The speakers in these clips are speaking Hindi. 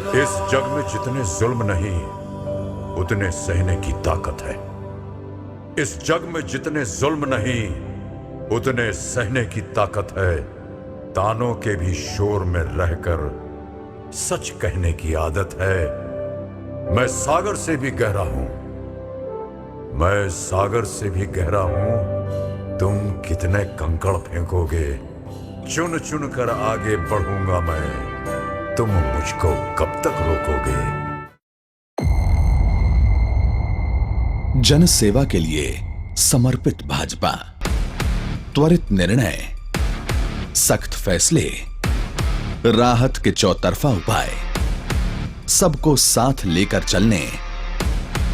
इस जग में जितने जुल्म नहीं उतने सहने की ताकत है। इस जग में जितने जुल्म नहीं उतने सहने की ताकत है। तानों के भी शोर में रहकर सच कहने की आदत है। मैं सागर से भी गहरा हूं, मैं सागर से भी गहरा हूं। तुम कितने कंकड़ फेंकोगे, चुन चुन कर आगे बढ़ूंगा मैं। तुम मुझको कब तक रोकोगे। जन सेवा के लिए समर्पित भाजपा, त्वरित निर्णय, सख्त फैसले, राहत के चौतरफा उपाय, सबको साथ लेकर चलने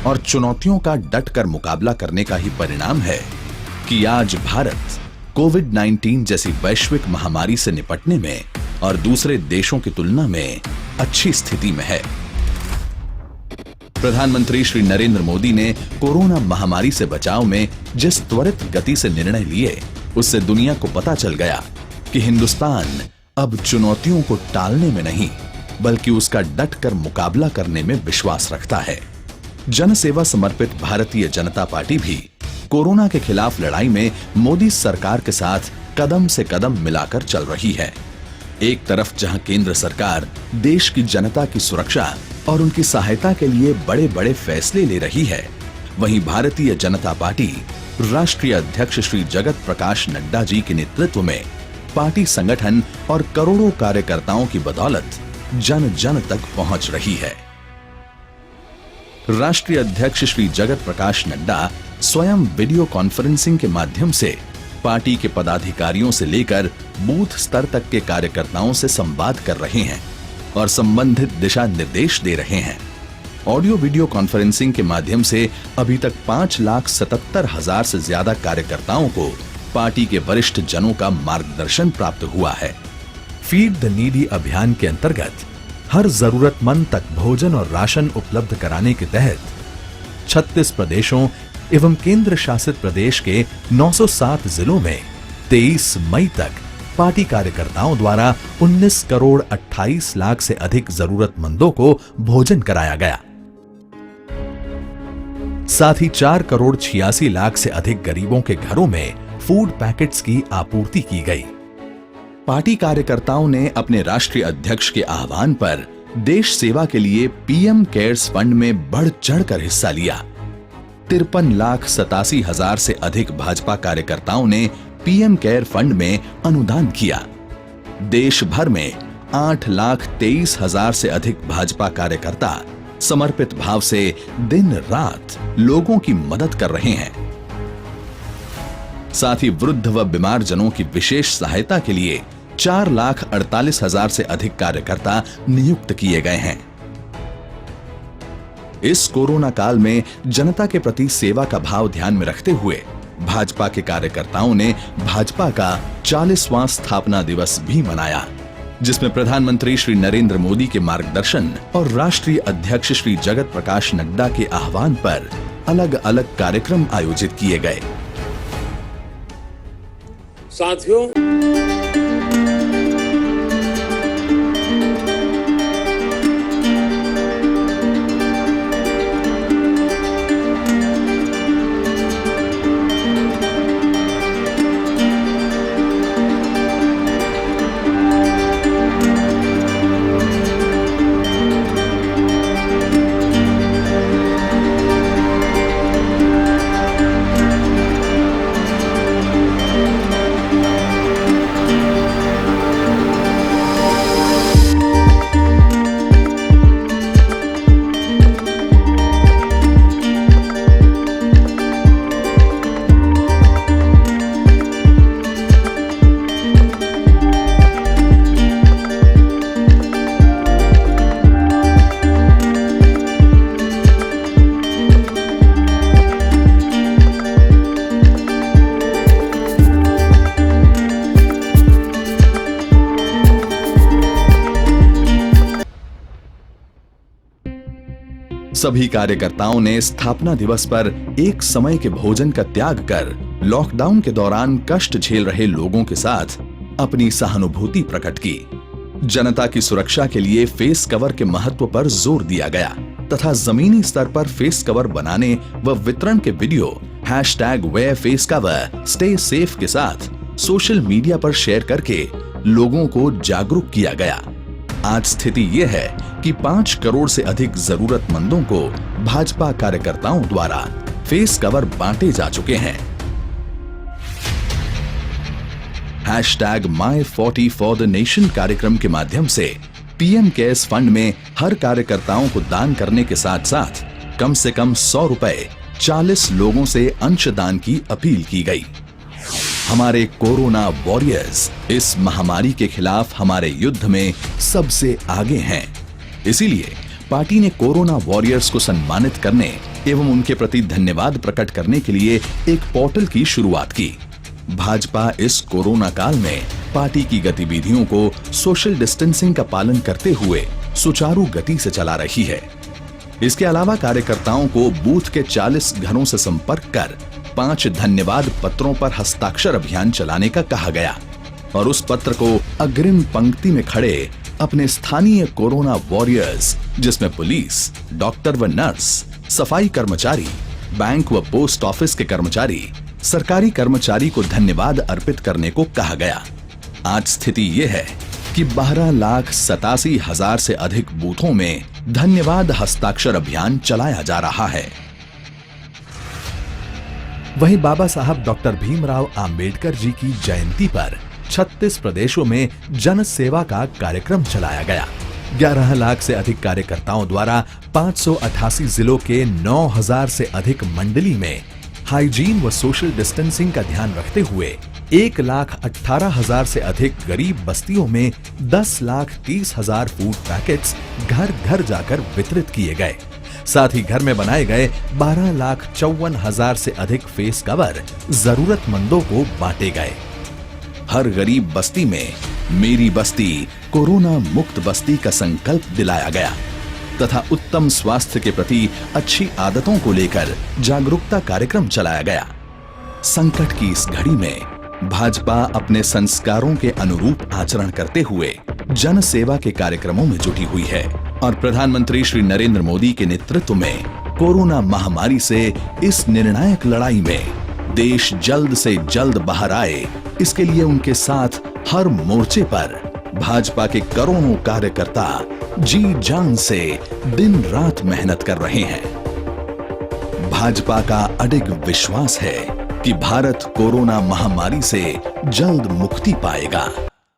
और चुनौतियों का डटकर मुकाबला करने का ही परिणाम है कि आज भारत कोविड-19 जैसी वैश्विक महामारी से निपटने में और दूसरे देशों की तुलना में अच्छी स्थिति में है। प्रधानमंत्री श्री नरेंद्र मोदी ने कोरोना महामारी से बचाव में जिस त्वरित गति से निर्णय लिए, उससे दुनिया को पता चल गया कि हिंदुस्तान अब चुनौतियों को टालने में नहीं बल्कि उसका डटकर मुकाबला करने में विश्वास रखता है। जनसेवा समर्पित भारतीय जनता पार्टी भी कोरोना के खिलाफ लड़ाई में मोदी सरकार के साथ कदम से कदम मिलाकर चल रही है। एक तरफ जहां केंद्र सरकार देश की जनता की सुरक्षा और उनकी सहायता के लिए बड़े बड़े फैसले ले रही है, वहीं भारतीय जनता पार्टी राष्ट्रीय अध्यक्ष श्री जगत प्रकाश नड्डा जी के नेतृत्व में पार्टी संगठन और करोड़ों कार्यकर्ताओं की बदौलत जन जन तक पहुंच रही है। राष्ट्रीय अध्यक्ष श्री जगत प्रकाश नड्डा स्वयं वीडियो कॉन्फ्रेंसिंग के माध्यम से पार्टी के पदाधिकारियों से लेकर बूथ स्तर तक के कार्यकर्ताओं से संवाद कर रहे हैं और संबंधित दिशा निर्देश दे रहे हैं। ऑडियो वीडियो कॉन्फ्रेंसिंग के माध्यम से अभी तक 5,77,000 से ज्यादा कार्यकर्ताओं को पार्टी के वरिष्ठ जनों का मार्गदर्शन प्राप्त हुआ है। फीड द नीडी अभियान के अंतर्गत हर जरूरतमंद तक भोजन और राशन उपलब्ध कराने के तहत 36 प्रदेशों एवं केंद्र शासित प्रदेश के 907 जिलों में 23 मई तक पार्टी कार्यकर्ताओं द्वारा 19 करोड़ 28 लाख से अधिक जरूरतमंदों को भोजन कराया गया। साथ ही 4 करोड़ 86 लाख से अधिक गरीबों के घरों में फूड पैकेट्स की आपूर्ति की गई। पार्टी कार्यकर्ताओं ने अपने राष्ट्रीय अध्यक्ष के आह्वान पर देश सेवा के लिए पीएम केयर्स फंड में बढ़ चढ़कर हिस्सा लिया। 53,87,000 से अधिक भाजपा कार्यकर्ताओं ने पीएम केयर फंड में अनुदान किया। देश भर में 8,23,000 से अधिक भाजपा कार्यकर्ता समर्पित भाव से दिन रात लोगों की मदद कर रहे हैं। साथ ही वृद्ध व बीमार जनों की विशेष सहायता के लिए 4,48,000 से अधिक कार्यकर्ता नियुक्त किए गए हैं। इस कोरोना काल में जनता के प्रति सेवा का भाव ध्यान में रखते हुए भाजपा के कार्यकर्ताओं ने भाजपा का 40वां स्थापना दिवस भी मनाया, जिसमें प्रधानमंत्री श्री नरेंद्र मोदी के मार्गदर्शन और राष्ट्रीय अध्यक्ष श्री जगत प्रकाश नड्डा के आह्वान पर अलग अलग कार्यक्रम आयोजित किए गए। साथियों, सभी कार्यकर्ताओं ने स्थापना दिवस पर एक समय के भोजन का त्याग कर लॉकडाउन के दौरान कष्ट झेल रहे लोगों के साथ अपनी सहानुभूति प्रकट की। जनता की सुरक्षा के लिए फेस कवर के महत्व पर जोर दिया गया तथा जमीनी स्तर पर फेस कवर बनाने व वितरण के वीडियो #wearfacecover स्टे सेफ के साथ सोशल मीडिया पर शेयर करके लोगों को जागरूक किया गया। आज स्थिति यह है कि 5 करोड़ से अधिक जरूरतमंदों को भाजपा कार्यकर्ताओं द्वारा फेस कवर बांटे जा चुके हैं। #My40for the Nation कार्यक्रम के माध्यम से पीएम केयर्स फंड में हर कार्यकर्ताओं को दान करने के साथ साथ कम से कम 100 रुपए 40 लोगों से अंशदान की अपील की गई। हमारे कोरोना वॉरियर्स इस महामारी के खिलाफ हमारे युद्ध में सबसे आगे हैं। इसीलिए पार्टी ने कोरोना वॉरियर्स को सम्मानित करने एवं उनके प्रति धन्यवाद प्रकट करने के लिए एक पोर्टल की शुरुआत की। भाजपा इस कोरोना काल में पार्टी की गतिविधियों को सोशल डिस्टेंसिंग का पालन करते हुए सुचारू गति से चला रही है। इसके अलावा कार्यकर्ताओं को बूथ के 40 घरों से संपर्क कर 5 धन्यवाद पत्रों पर हस्ताक्षर अभियान चलाने का कहा गया और उस पत्र को अग्रिम पंक्ति में खड़े अपने स्थानीय कोरोना वॉरियर्स जिसमें पुलिस, डॉक्टर व नर्स, सफाई कर्मचारी, बैंक व पोस्ट ऑफिस के कर्मचारी, सरकारी कर्मचारी को धन्यवाद अर्पित करने को कहा गया। आज स्थिति यह है कि 12,87,000 से अधिक बूथों में धन्यवाद हस्ताक्षर अभियान चलाया जा रहा है। वहीं बाबा साहब डॉक्टर भीमराव अंबेडकर जी की जयंती पर 36 प्रदेशों में जन सेवा का कार्यक्रम चलाया गया। 11 लाख से अधिक कार्यकर्ताओं द्वारा 588 जिलों के 9,000 से अधिक मंडली में हाइजीन व सोशल डिस्टेंसिंग का ध्यान रखते हुए 1,18,000 से अधिक गरीब बस्तियों में 10,30,000 फूड पैकेट्स घर घर जाकर वितरित किए गए। साथ ही घर में बनाए गए 12,54,000 से अधिक फेस कवर जरूरतमंदों को बांटे गए। हर गरीब बस्ती में मेरी बस्ती कोरोना मुक्त बस्ती का संकल्प दिलाया गया तथा उत्तम स्वास्थ्य के प्रति अच्छी आदतों को लेकर जागरूकता कार्यक्रम चलाया गया। संकट की इस घड़ी में भाजपा अपने संस्कारों के अनुरूप आचरण करते हुए जन सेवा के कार्यक्रमों में जुटी हुई है और प्रधानमंत्री श्री नरेंद्र मोदी के नेतृत्व में कोरोना महामारी से इस निर्णायक लड़ाई में देश जल्द से जल्द बाहर आए, इसके लिए उनके साथ हर मोर्चे पर भाजपा के करोड़ों कार्यकर्ता जी जान से दिन रात मेहनत कर रहे हैं। भाजपा का अडिग विश्वास है कि भारत कोरोना महामारी से जल्द मुक्ति पाएगा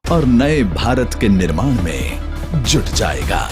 और नए भारत के निर्माण में जुट जाएगा।